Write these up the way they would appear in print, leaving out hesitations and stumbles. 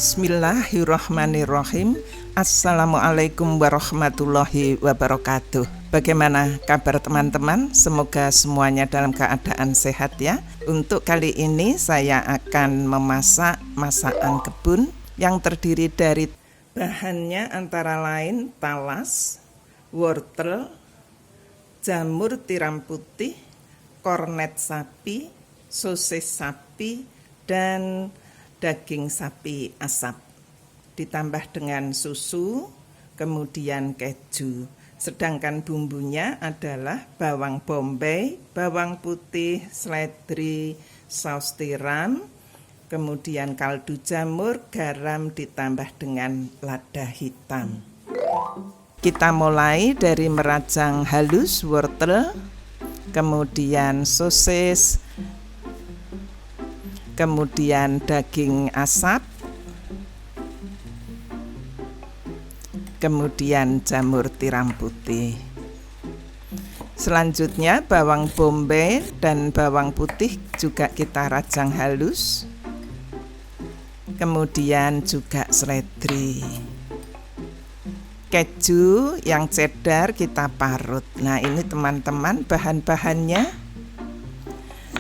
Bismillahirrahmanirrahim. Assalamualaikum warahmatullahi wabarakatuh. Bagaimana kabar teman-teman? Semoga semuanya dalam keadaan sehat ya. Untuk kali ini saya akan memasak masakan kebun yang terdiri dari bahannya antara lain talas, wortel, jamur tiram putih, kornet sapi, sosis sapi, dan daging sapi asap, ditambah dengan susu, kemudian keju. Sedangkan bumbunya adalah bawang bombay, bawang putih, seledri, saus tiram, kemudian kaldu jamur, garam ditambah dengan lada hitam. Kita mulai dari merajang halus wortel, kemudian sosis, kemudian daging asap, kemudian jamur tiram putih. Selanjutnya bawang bombay dan bawang putih juga kita rajang halus, kemudian juga seledri. Keju yang cheddar kita parut. Nah, ini teman-teman bahan-bahannya.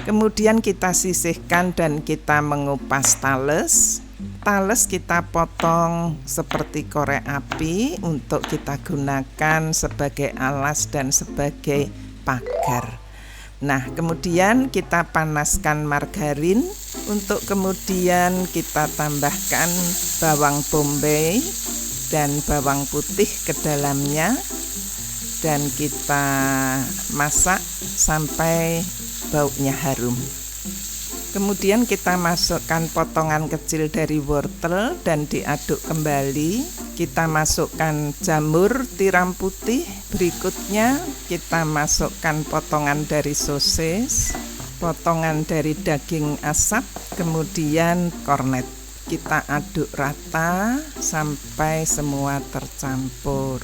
Kemudian kita sisihkan dan kita mengupas talas. Talas kita potong seperti korek api untuk kita gunakan sebagai alas dan sebagai pagar. Nah, kemudian kita panaskan margarin untuk kemudian kita tambahkan bawang bombay dan bawang putih ke dalamnya dan kita masak sampai baunya harum. Kemudian kita masukkan potongan kecil dari wortel dan diaduk kembali. Kita masukkan jamur tiram putih. Berikutnya kita masukkan potongan dari sosis, potongan dari daging asap, kemudian kornet. Kita aduk rata sampai semua tercampur.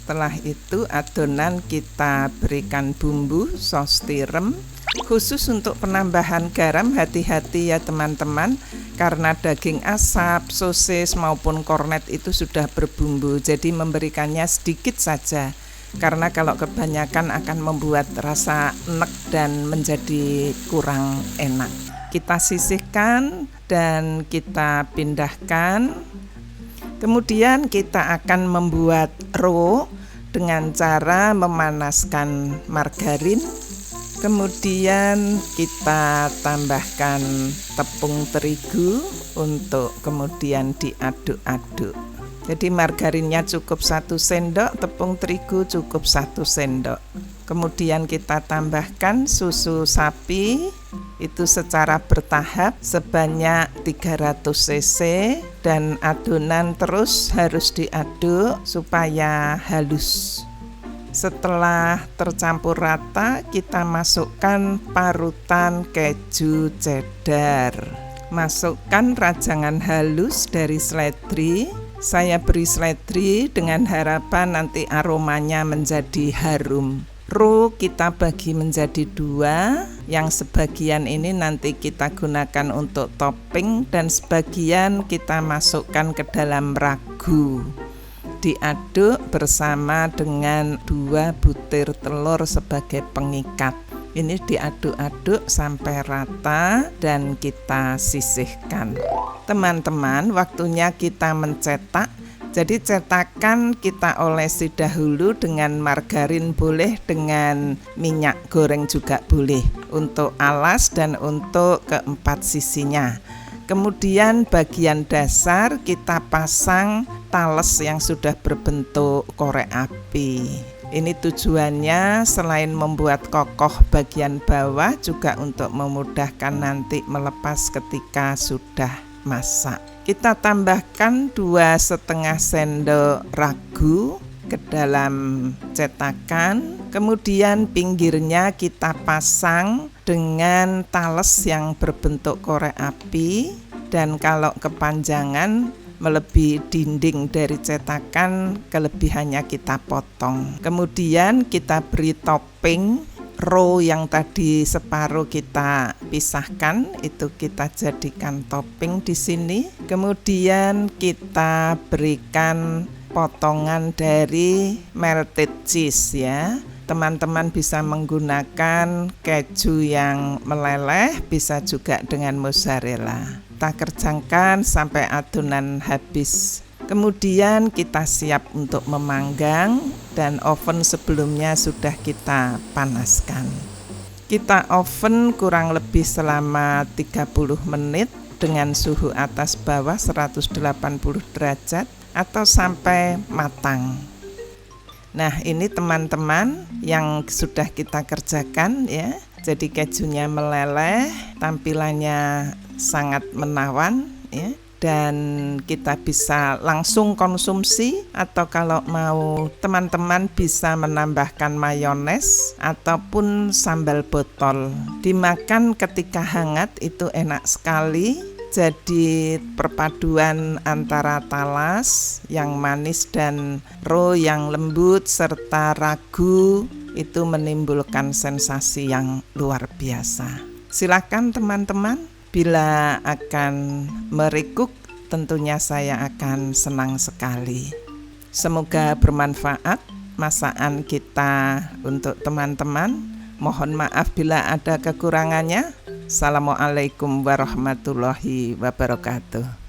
Setelah itu adonan kita berikan bumbu saus tiram. Khusus untuk penambahan garam hati-hati ya teman-teman, karena daging asap, sosis maupun kornet itu sudah berbumbu, jadi memberikannya sedikit saja, karena kalau kebanyakan akan membuat rasa enek dan menjadi kurang enak. Kita sisihkan dan kita pindahkan. Kemudian kita akan membuat roux dengan cara memanaskan margarin. Kemudian kita tambahkan tepung terigu untuk kemudian diaduk-aduk. Jadi margarinnya cukup 1 sendok, tepung terigu cukup 1 sendok. Kemudian kita tambahkan susu sapi itu secara bertahap sebanyak 300 cc dan adonan terus harus diaduk supaya halus. Setelah tercampur rata, kita masukkan parutan keju cheddar. Masukkan rajangan halus dari seledri. Saya beri seledri dengan harapan nanti aromanya menjadi harum. Roux kita bagi menjadi 2. Yang sebagian ini nanti kita gunakan untuk topping dan sebagian kita masukkan ke dalam ragu. Diaduk bersama dengan 2 butir telur sebagai pengikat. Ini diaduk-aduk sampai rata dan kita sisihkan. Teman-teman, waktunya kita mencetak. Jadi cetakan kita olesi dahulu dengan margarin boleh, dengan minyak goreng juga boleh, untuk alas dan untuk keempat sisinya. Kemudian bagian dasar kita pasang talas yang sudah berbentuk korek api. Ini tujuannya selain membuat kokoh bagian bawah juga untuk memudahkan nanti melepas ketika sudah masak. Kita tambahkan 2,5 sendok ragu ke dalam cetakan. Kemudian pinggirnya kita pasang dengan talas yang berbentuk korek api, dan kalau kepanjangan melebihi dinding dari cetakan, kelebihannya kita potong. Kemudian kita beri topping roe yang tadi separuh kita pisahkan, itu kita jadikan topping di sini. Kemudian kita berikan potongan dari melted cheese ya. Teman-teman bisa menggunakan keju yang meleleh, bisa juga dengan mozzarella. Kita kerjakan sampai adonan habis. Kemudian kita siap untuk memanggang dan oven sebelumnya sudah kita panaskan. Kita oven kurang lebih selama 30 menit dengan suhu atas bawah 180 derajat atau sampai matang. Nah, ini teman-teman yang sudah kita kerjakan ya. Jadi kejunya meleleh, tampilannya sangat menawan ya. Dan kita bisa langsung konsumsi, atau kalau mau teman-teman bisa menambahkan mayones ataupun sambal botol. Dimakan ketika hangat itu enak sekali. Jadi perpaduan antara talas yang manis dan roe yang lembut serta ragu itu menimbulkan sensasi yang luar biasa. Silakan teman-teman, bila akan merekuk tentunya saya akan senang sekali. Semoga bermanfaat masakan kita untuk teman-teman. Mohon maaf bila ada kekurangannya. Assalamualaikum warahmatullahi wabarakatuh.